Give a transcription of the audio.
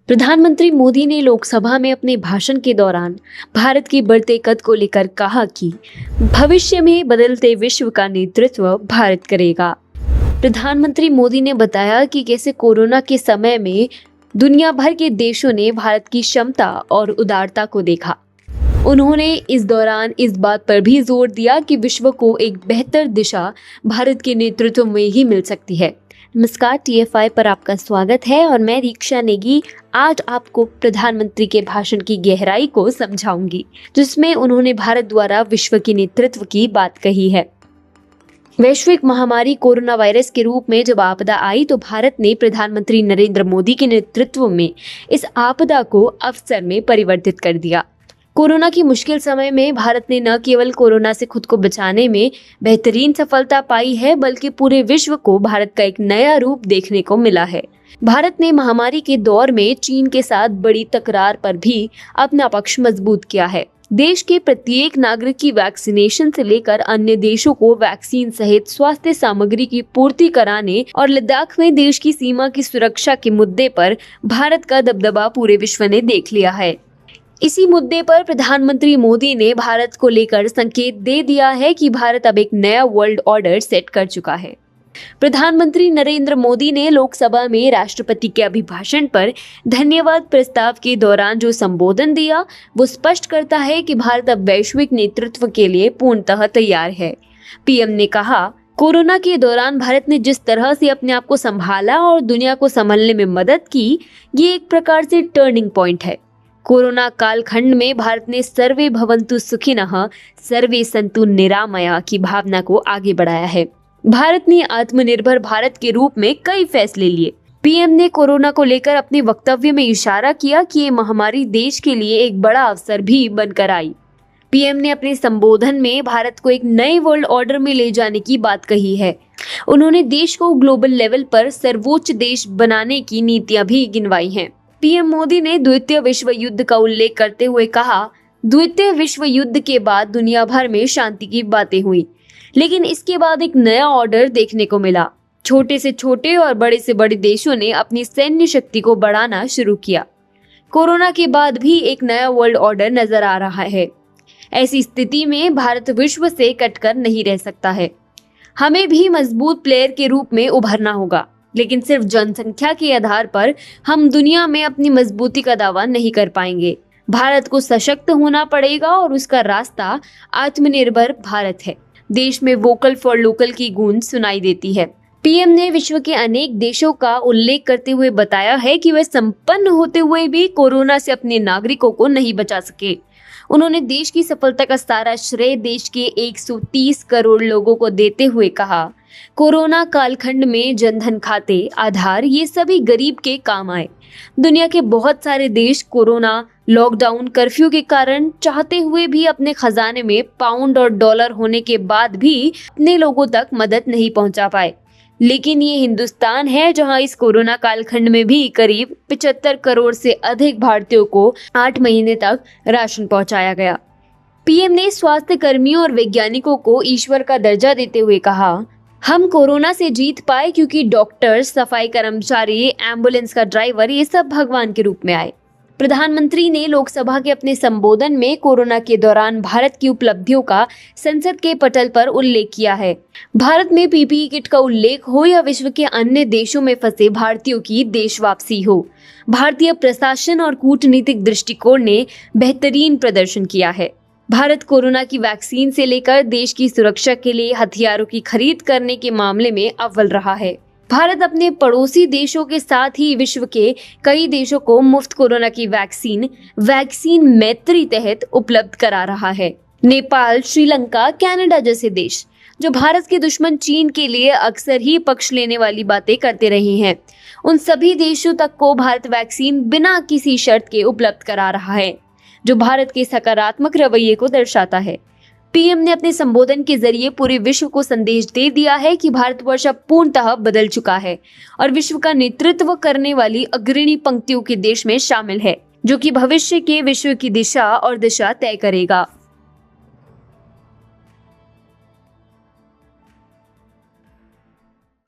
प्रधानमंत्री मोदी ने लोकसभा में अपने भाषण के दौरान भारत के बढ़ते कद को लेकर कहा कि भविष्य में बदलते विश्व का नेतृत्व भारत करेगा। प्रधानमंत्री मोदी ने बताया कि कैसे कोरोना के समय में दुनिया भर के देशों ने भारत की क्षमता और उदारता को देखा। उन्होंने इस दौरान इस बात पर भी जोर दिया कि विश्व को एक बेहतर दिशा भारत के नेतृत्व में ही मिल सकती है। नमस्कार, TFI पर आपका स्वागत है और मैं दीक्षा नेगी आज आपको प्रधानमंत्री के भाषण की गहराई को समझाऊंगी, जिसमें उन्होंने भारत द्वारा विश्व के नेतृत्व की बात कही है। वैश्विक महामारी कोरोना वायरस के रूप में जब आपदा आई तो भारत ने प्रधानमंत्री नरेंद्र मोदी के नेतृत्व में इस आपदा को अवसर में परिवर्तित कर दिया। कोरोना की मुश्किल समय में भारत ने न केवल कोरोना से खुद को बचाने में बेहतरीन सफलता पाई है, बल्कि पूरे विश्व को भारत का एक नया रूप देखने को मिला है। भारत ने महामारी के दौर में चीन के साथ बड़ी तकरार पर भी अपना पक्ष मजबूत किया है। देश के प्रत्येक नागरिक की वैक्सीनेशन से लेकर अन्य देशों को वैक्सीन सहित स्वास्थ्य सामग्री की पूर्ति कराने और लद्दाख में देश की सीमा की सुरक्षा के मुद्दे पर भारत का दबदबा पूरे विश्व ने देख लिया है। इसी मुद्दे पर प्रधानमंत्री मोदी ने भारत को लेकर संकेत दे दिया है कि भारत अब एक नया वर्ल्ड ऑर्डर सेट कर चुका है। प्रधानमंत्री नरेंद्र मोदी ने लोकसभा में राष्ट्रपति के अभिभाषण पर धन्यवाद प्रस्ताव के दौरान जो संबोधन दिया, वो स्पष्ट करता है कि भारत अब वैश्विक नेतृत्व के लिए पूर्णतः तैयार है। पीएम ने कहा, कोरोना के दौरान भारत ने जिस तरह से अपने आप को संभाला और दुनिया को संभलने में मदद की, ये एक प्रकार से टर्निंग पॉइंट है। कोरोना कालखंड में भारत ने सर्वे भवन्तु सुखिनः सर्वे सन्तु निरामया की भावना को आगे बढ़ाया है। भारत ने आत्मनिर्भर भारत के रूप में कई फैसले लिए। पीएम ने कोरोना को लेकर अपने वक्तव्य में इशारा किया कि ये महामारी देश के लिए एक बड़ा अवसर भी बनकर आई। पीएम ने अपने संबोधन में भारत को एक नए वर्ल्ड ऑर्डर में ले जाने की बात कही है। उन्होंने देश को ग्लोबल लेवल पर सर्वोच्च देश बनाने की नीतियां भी गिनवाई हैं। पीएम मोदी ने द्वितीय विश्व युद्ध का उल्लेख करते हुए कहा, द्वितीय विश्व युद्ध के बाद दुनिया भर में शांति की बातें हुई, लेकिन इसके बाद एक नया ऑर्डर देखने को मिला। छोटे से छोटे और बड़े से बड़े देशों ने अपनी सैन्य शक्ति को बढ़ाना शुरू किया। कोरोना के बाद भी एक नया वर्ल्ड ऑर्डर नजर आ रहा है। ऐसी स्थिति में भारत विश्व से कटकर नहीं रह सकता है। हमें भी मजबूत प्लेयर के रूप में उभरना होगा, लेकिन सिर्फ जनसंख्या के आधार पर हम दुनिया में अपनी मजबूती का दावा नहीं कर पाएंगे। भारत को सशक्त होना पड़ेगा और उसका रास्ता आत्मनिर्भर भारत है। देश में वोकल फॉर लोकल की गूंज सुनाई देती है। पीएम ने विश्व के अनेक देशों का उल्लेख करते हुए बताया है कि वे संपन्न होते हुए भी कोरोना से अपने नागरिकों को नहीं बचा सके। उन्होंने देश की सफलता का सारा श्रेय देश के 130 करोड़ लोगों को देते हुए कहा, कोरोना कालखंड में जनधन खाते, आधार ये सभी गरीब के काम आए। दुनिया के बहुत सारे देश कोरोना, लॉकडाउन, कर्फ्यू के कारण चाहते हुए भी अपने खजाने में पाउंड और डॉलर होने के बाद भी अपने लोगों तक मदद नहीं पहुंचा पाए। लेकिन ये हिंदुस्तान है जहां इस कोरोना कालखंड में भी करीब 75 करोड़ से अधिक भारतीयों को 8 महीने तक राशन पहुंचाया गया। पीएम ने स्वास्थ्य कर्मियों और वैज्ञानिकों को ईश्वर का दर्जा देते हुए कहा, हम कोरोना से जीत पाए क्योंकि डॉक्टर, सफाई कर्मचारी, एम्बुलेंस का ड्राइवर ये सब भगवान के रूप में आए। प्रधानमंत्री ने लोकसभा के अपने संबोधन में कोरोना के दौरान भारत की उपलब्धियों का संसद के पटल पर उल्लेख किया है। भारत में PPE किट का उल्लेख हो या विश्व के अन्य देशों में फंसे भारतीयों की देश वापसी हो, भारतीय प्रशासन और कूटनीतिक दृष्टिकोण ने बेहतरीन प्रदर्शन किया है। भारत कोरोना की वैक्सीन से लेकर देश की सुरक्षा के लिए हथियारों की खरीद करने के मामले में अव्वल रहा है। भारत अपने पड़ोसी देशों के साथ ही विश्व के कई देशों को मुफ्त कोरोना की वैक्सीन मैत्री तहत उपलब्ध करा रहा है। नेपाल, श्रीलंका, कनाडा जैसे देश जो भारत के दुश्मन चीन के लिए अक्सर ही पक्ष लेने वाली बातें करते रहे हैं, उन सभी देशों तक को भारत वैक्सीन बिना किसी शर्त के उपलब्ध करा रहा है, जो भारत के सकारात्मक रवैये को दर्शाता है। पीएम ने अपने संबोधन के जरिए पूरे विश्व को संदेश दे दिया है कि भारतवर्ष अब पूर्णतः बदल चुका है और विश्व का नेतृत्व करने वाली अग्रणी पंक्तियों के देश में शामिल है, जो कि भविष्य के विश्व की दिशा तय करेगा।